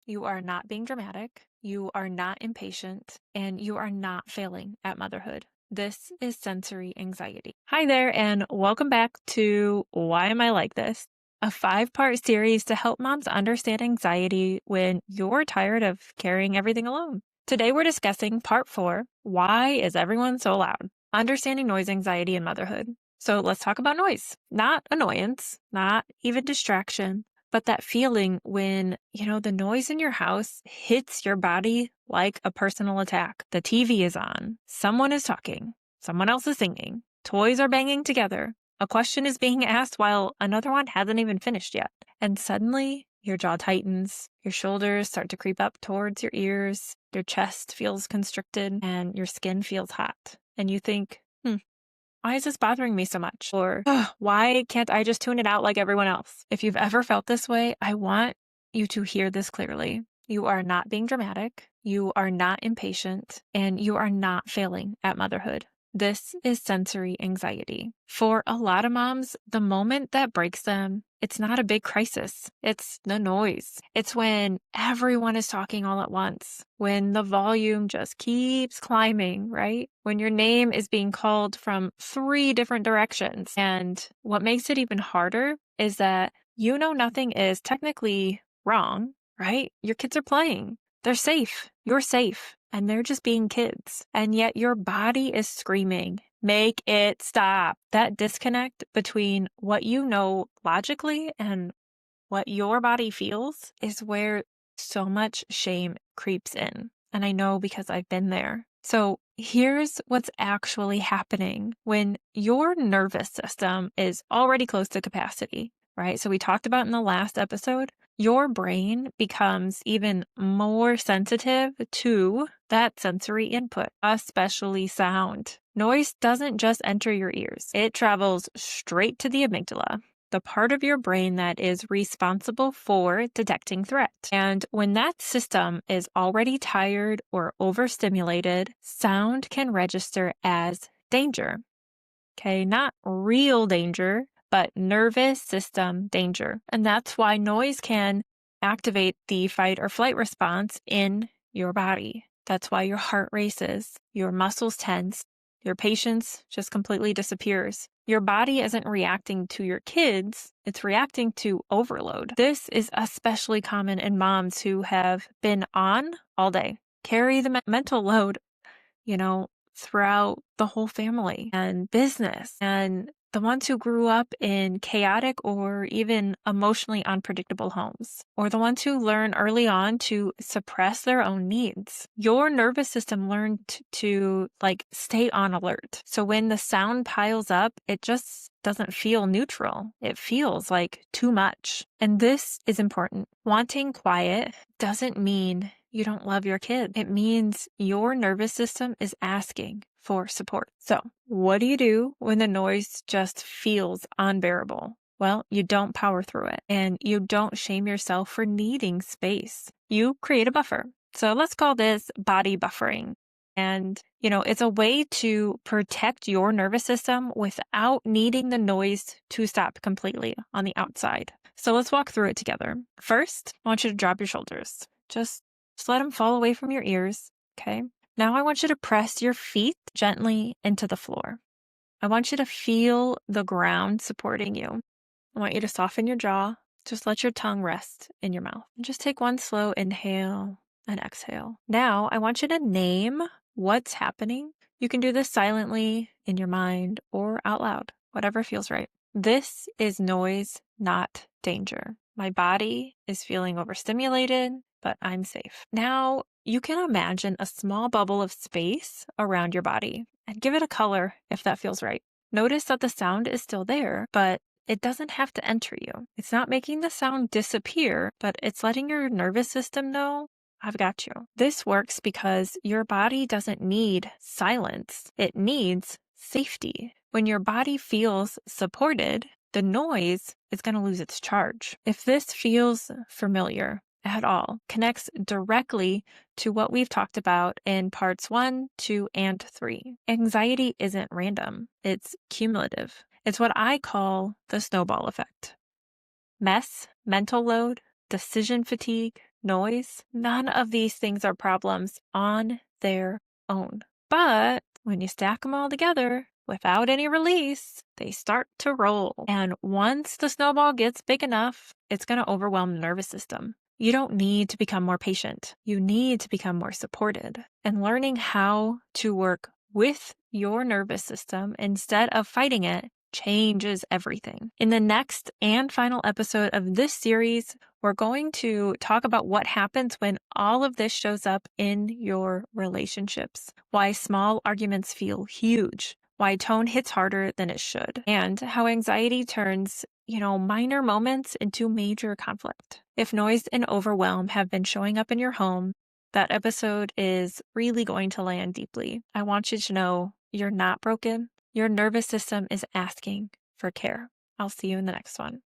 You are not being dramatic. You are not impatient. And you are not failing at motherhood. This is sensory anxiety. Hi there, and welcome back to Why Am I Like This? A 5-part series to help moms understand anxiety when you're tired of carrying everything alone. Today we're discussing part 4, Why is Everyone So Loud? Understanding noise anxiety in motherhood. So let's talk about noise. Not annoyance, not even distraction, but that feeling when, the noise in your house hits your body like a personal attack. The TV is on, someone is talking, someone else is singing, toys are banging together, a question is being asked while another one hasn't even finished yet. And suddenly your jaw tightens, your shoulders start to creep up towards your ears, your chest feels constricted, and your skin feels hot. And you think, why is this bothering me so much? Or, why can't I just tune it out like everyone else? If you've ever felt this way, I want you to hear this clearly. You are not being dramatic. You are not impatient, and you are not failing at motherhood. This is sensory anxiety. For a lot of moms, the moment that breaks them, it's not a big crisis. It's the noise. It's when everyone is talking all at once, when the volume just keeps climbing, right? When your name is being called from 3 different directions. And what makes it even harder is that nothing is technically wrong, right? Your kids are playing. They're safe. You're safe. And they're just being kids. And yet your body is screaming, make it stop. That disconnect between what you know logically and what your body feels is where so much shame creeps in. And I know because I've been there. So here's what's actually happening when your nervous system is already close to capacity, right? So we talked about in the last episode, your brain becomes even more sensitive to that sensory input, especially sound. Noise doesn't just enter your ears. It travels straight to the amygdala, the part of your brain that is responsible for detecting threat. And when that system is already tired or overstimulated, sound can register as danger. Okay, not real danger, but nervous system danger. And that's why noise can activate the fight or flight response in your body. That's why your heart races, your muscles tense, your patience just completely disappears. Your body isn't reacting to your kids, it's reacting to overload. This is especially common in moms who have been on all day, carry the mental load, throughout the whole family and business, and the ones who grew up in chaotic or even emotionally unpredictable homes, or the ones who learn early on to suppress their own needs. Your nervous system learned to stay on alert. So when the sound piles up, it just doesn't feel neutral. It feels like too much. And this is important. Wanting quiet doesn't mean you don't love your kid. It means your nervous system is asking for support. So, what do you do when the noise just feels unbearable? Well, you don't power through it, and you don't shame yourself for needing space. You create a buffer. So let's call this body buffering. And, it's a way to protect your nervous system without needing the noise to stop completely on the outside. So let's walk through it together. First, I want you to drop your shoulders. Just let them fall away from your ears, okay? Now I want you to press your feet gently into the floor. I want you to feel the ground supporting you. I want you to soften your jaw. Just let your tongue rest in your mouth. And just take one slow inhale and exhale. Now I want you to name what's happening. You can do this silently in your mind or out loud, whatever feels right. This is noise, not danger. My body is feeling overstimulated, but I'm safe. Now you can imagine a small bubble of space around your body and give it a color if that feels right. Notice that the sound is still there, but it doesn't have to enter you. It's not making the sound disappear, but it's letting your nervous system know, I've got you. This works because your body doesn't need silence. It needs safety. When your body feels supported, the noise is going to lose its charge. If this feels familiar at all, connects directly to what we've talked about in parts 1, 2, and 3. Anxiety isn't random. It's cumulative. It's what I call the snowball effect. Mess, mental load, decision fatigue, noise, none of these things are problems on their own. But when you stack them all together without any release, they start to roll. And once the snowball gets big enough, it's going to overwhelm the nervous system. You don't need to become more patient. You need to become more supported. And learning how to work with your nervous system instead of fighting it changes everything. In the next and final episode of this series, we're going to talk about what happens when all of this shows up in your relationships, why small arguments feel huge, why tone hits harder than it should, and how anxiety turns, minor moments into major conflict. If noise and overwhelm have been showing up in your home, that episode is really going to land deeply. I want you to know you're not broken. Your nervous system is asking for care. I'll see you in the next one.